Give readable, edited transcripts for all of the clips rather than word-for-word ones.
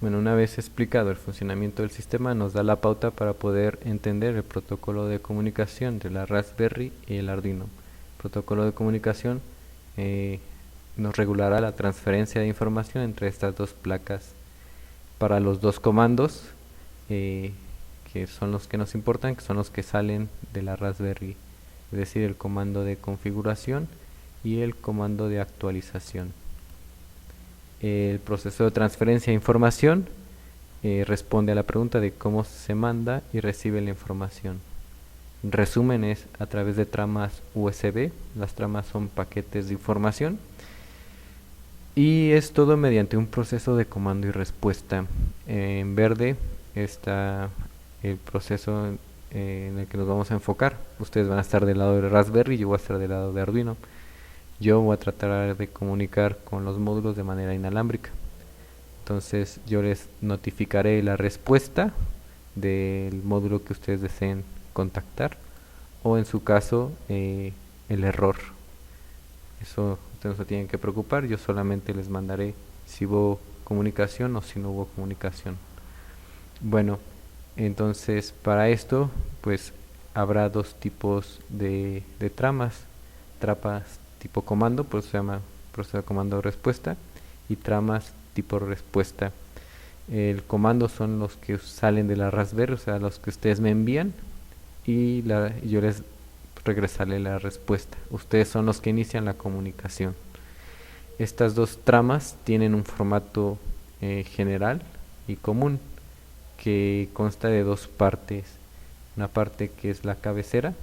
Bueno, una vez explicado el funcionamiento del sistema, nos da la pauta para poder entender el protocolo de comunicación de la Raspberry y el Arduino. El protocolo de comunicación eh, nos regulará la transferencia de información entre estas dos placas para los dos comandos eh, que son los que nos importan, que son los que salen de la Raspberry, es decir, el comando de configuración y el comando de actualización. El proceso de transferencia de información responde a la pregunta de cómo se manda y recibe la información. En resumen, es a través de tramas USB. Las tramas son paquetes de información y es todo mediante un proceso de comando y respuesta. En verde está el proceso en el que nos vamos a enfocar. Ustedes van a estar del lado de Raspberry, yo voy a estar del lado de Arduino. Yo voy a tratar de comunicar con los módulos de manera inalámbrica. Entonces yo les notificaré la respuesta del módulo que ustedes deseen contactar, o en su caso el error. Eso ustedes no se tienen que preocupar, yo solamente les mandaré si hubo comunicación o si no hubo comunicación. Bueno, entonces para esto pues habrá dos tipos de tramas: tramas tipo comando, por eso se llama proceso de comando de respuesta, y tramas tipo respuesta. El comando son los que salen de la Raspberry, o sea, los que ustedes me envían, y yo les regresaré la respuesta. Ustedes son los que inician la comunicación. Estas dos tramas tienen un formato general y común, que consta de dos partes: una parte que es la cabecera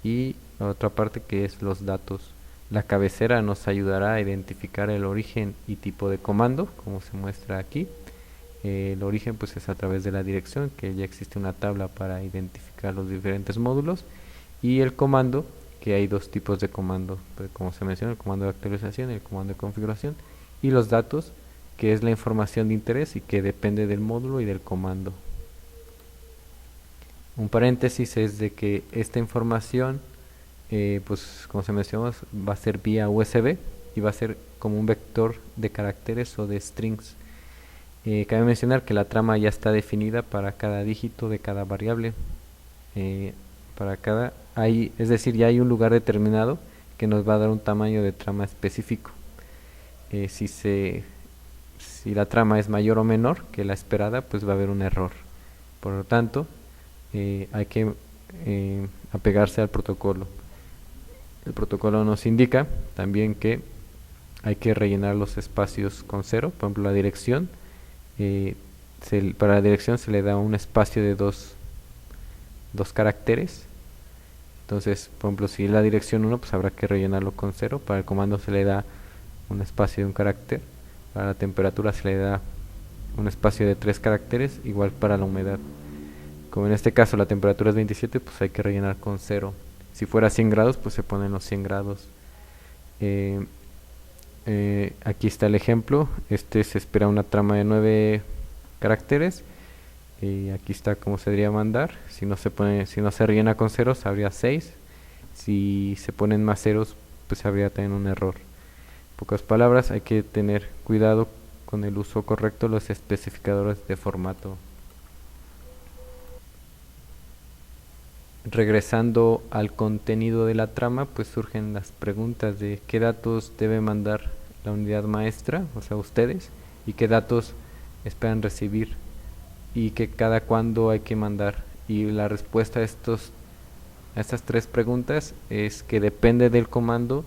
y otra parte que es los datos. La cabecera nos ayudará a identificar el origen y tipo de comando, como se muestra aquí. El origen pues es a través de la dirección, que ya existe una tabla para identificar los diferentes módulos, y el comando, que hay dos tipos de comando, pues, como se menciona, el comando de actualización y el comando de configuración, y los datos, que es la información de interés y que depende del módulo y del comando. Un paréntesis es de que esta información pues como se mencionó, va a ser vía USB y va a ser como un vector de caracteres o de strings. Cabe mencionar que la trama ya está definida para cada dígito de cada variable. Es decir, ya hay un lugar determinado que nos va a dar un tamaño de trama específico. Si la trama es mayor o menor que la esperada, pues va a haber un error. Por lo tanto, hay que apegarse al protocolo. El protocolo nos indica también que hay que rellenar los espacios con cero. Por ejemplo, la dirección, para la dirección se le da un espacio de dos caracteres. Entonces, por ejemplo, si es la dirección 1, pues habrá que rellenarlo con cero. Para el comando se le da un espacio de un carácter. Para la temperatura se le da un espacio de 3 caracteres, igual para la humedad. Como en este caso la temperatura es 27, pues hay que rellenar con cero. Si fuera 100 grados, pues se ponen los 100 grados. Aquí está el ejemplo. Se espera una trama de 9 caracteres. Aquí está cómo se debería mandar. Si no se rellena con ceros, habría 6. Si se ponen más ceros, pues habría también un error. En pocas palabras, hay que tener cuidado con el uso correcto de los especificadores de formato. Regresando al contenido de la trama, pues surgen las preguntas de qué datos debe mandar la unidad maestra, o sea ustedes, y qué datos esperan recibir, y que cada cuándo hay que mandar. Y la respuesta a estas tres preguntas es que depende del comando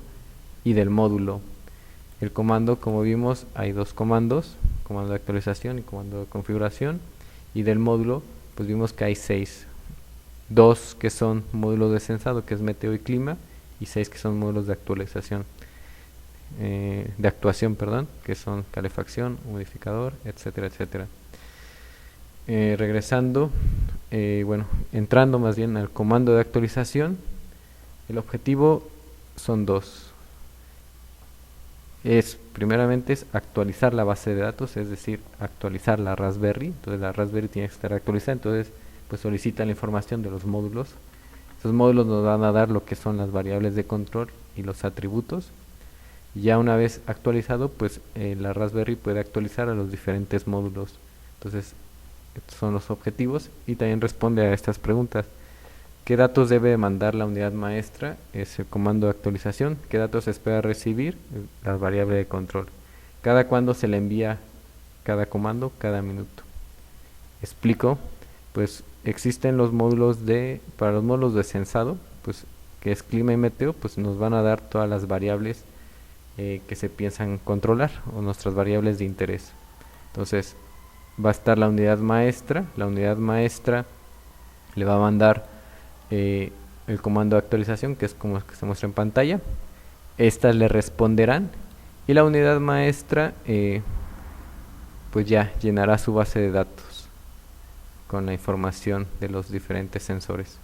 y del módulo. El comando, como vimos, hay dos comandos: comando de actualización y comando de configuración. Y del módulo, pues vimos que hay 6: 2 que son módulos de sensado, que es meteo y clima, y 6 que son módulos de actualización, de actuación, perdón, que son calefacción, humidificador, etcétera, etcétera. Entrando más bien al comando de actualización, el objetivo son dos. Primeramente es actualizar la base de datos, es decir, actualizar la Raspberry. Entonces la Raspberry tiene que estar actualizada, entonces pues solicita la información de los módulos. Esos módulos nos van a dar lo que son las variables de control y los atributos. Ya una vez actualizado, pues la Raspberry puede actualizar a los diferentes módulos Entonces, estos son los objetivos y también responde a estas preguntas. ¿Qué datos debe mandar la unidad maestra? Es el comando de actualización. ¿Qué datos espera recibir? La variable de control. ¿Cada cuándo se le envía cada comando? Cada minuto. Explico. Pues existen los módulos para los módulos de sensado, pues que es clima y meteo, pues nos van a dar todas las variables que se piensan controlar o nuestras variables de interés. Entonces va a estar la unidad maestra. La unidad maestra le va a mandar el comando de actualización, que es como que se muestra en pantalla. Estas le responderán y la unidad maestra pues ya llenará su base de datos con la información de los diferentes sensores.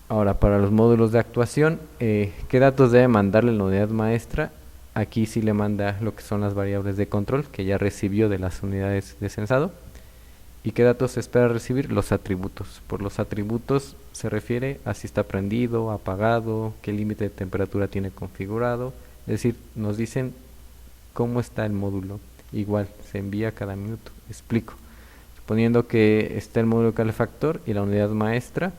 Ahora, para los módulos de actuación, ¿qué datos debe mandarle la unidad maestra? Aquí sí le manda lo que son las variables de control que ya recibió de las unidades de sensado. ¿Y qué datos se espera recibir? Los atributos. Por los atributos se refiere a si está prendido, apagado, qué límite de temperatura tiene configurado. Es decir, nos dicen cómo está el módulo. Igual, se envía cada minuto. Explico. Suponiendo que está el módulo calefactor y la unidad maestra.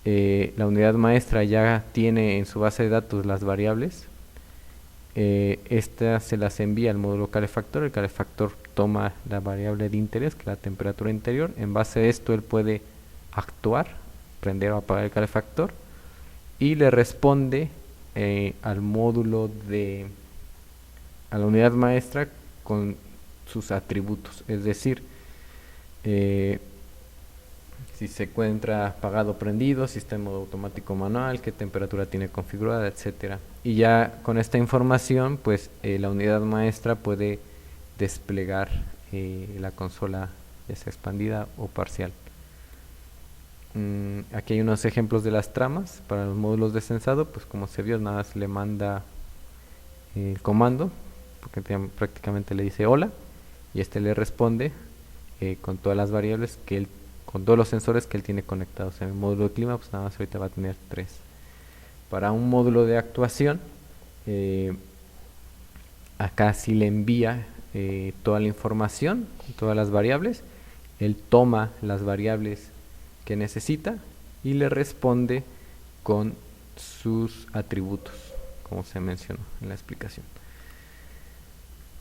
La unidad maestra ya tiene en su base de datos las variables. Estas se las envía al módulo calefactor. El calefactor toma la variable de interés, que es la temperatura interior. En base a esto él puede actuar, prender o apagar el calefactor, y le responde al módulo a la unidad maestra con sus atributos. Es decir, si se encuentra apagado o prendido, si está en modo automático o manual, qué temperatura tiene configurada, etcétera. Y ya con esta información, pues la unidad maestra puede desplegar la consola, ya sea expandida o parcial. Aquí hay unos ejemplos de las tramas para los módulos de sensado. Pues como se vio, nada más le manda el comando, porque prácticamente le dice hola, y este le responde con todas las variables con todos los sensores que él tiene conectados. En el módulo de clima, pues nada más ahorita va a tener 3. Para un módulo de actuación, acá sí le envía toda la información, todas las variables. Él toma las variables que necesita y le responde con sus atributos, como se mencionó en la explicación.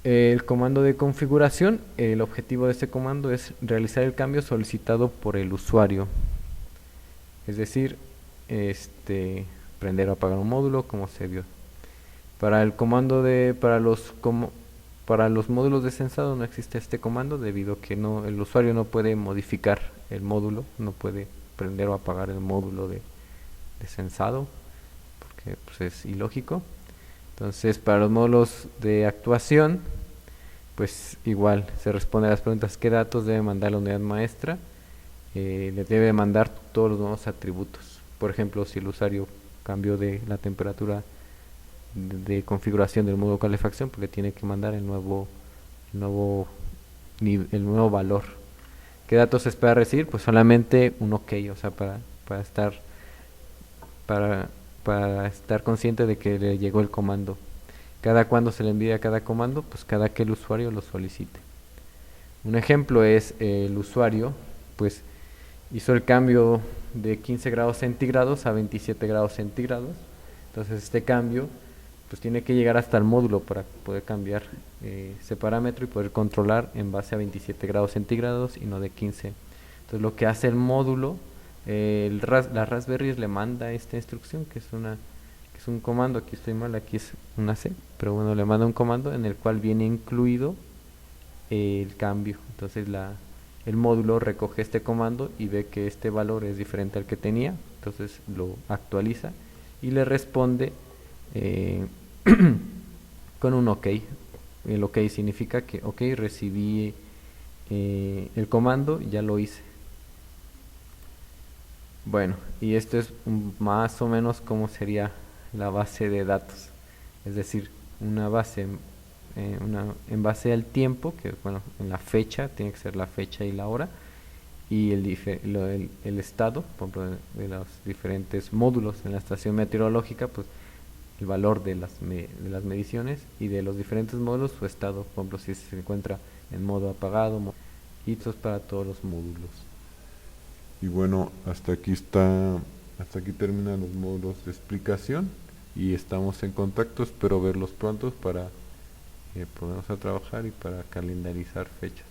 El comando de configuración, el objetivo de este comando es realizar el cambio solicitado por el usuario. Es decir, prender o apagar un módulo, como se vio. Para el comando para los módulos de sensado no existe este comando, debido a que el usuario no puede modificar el módulo, no puede prender o apagar el módulo de sensado, porque pues, es ilógico. Entonces, para los módulos de actuación, pues igual se responde a las preguntas: ¿qué datos debe mandar la unidad maestra? Le debe mandar todos los nuevos atributos. Por ejemplo, si el usuario cambió de la temperatura de configuración del módulo calefacción, pues le tiene que mandar el nuevo valor. ¿Qué datos se espera recibir? Pues solamente un OK, o sea, para estar consciente de que le llegó el comando. ¿Cada cuándo se le envía cada comando? Pues cada que el usuario lo solicite. Un ejemplo es el usuario pues hizo el cambio de 15 grados centígrados a 27 grados centígrados. Entonces este cambio pues tiene que llegar hasta el módulo para poder cambiar ese parámetro y poder controlar en base a 27 grados centígrados y no de 15. Entonces lo que hace el módulo, la Raspberry le manda esta instrucción, que es un comando. Aquí estoy mal, aquí es una C, pero bueno, le manda un comando en el cual viene incluido el cambio. Entonces el módulo recoge este comando y ve que este valor es diferente al que tenía, entonces lo actualiza y le responde con un OK. El OK significa que OK, recibí el comando, ya lo hice. Bueno, y esto es más o menos como sería la base de datos. Es decir, una base en base al tiempo, que bueno, en la fecha, tiene que ser la fecha y la hora, y el estado, por ejemplo, de los diferentes módulos en la estación meteorológica, pues el valor de de las mediciones y de los diferentes módulos su estado, por ejemplo si se encuentra en modo apagado, y esto es para todos los módulos. Y bueno, hasta aquí terminan los módulos de explicación y estamos en contacto. Espero verlos pronto para ponernos a trabajar y para calendarizar fechas.